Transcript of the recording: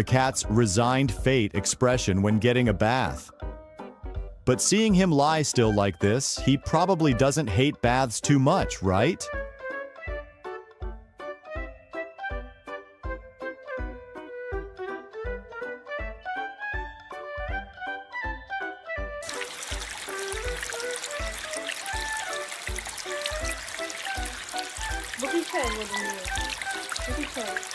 the cat's resigned fate expression when getting a bath. But seeing him lie still like this, he probably doesn't hate baths too much, right? Bakın şöyle bunu. Bakın şöyle.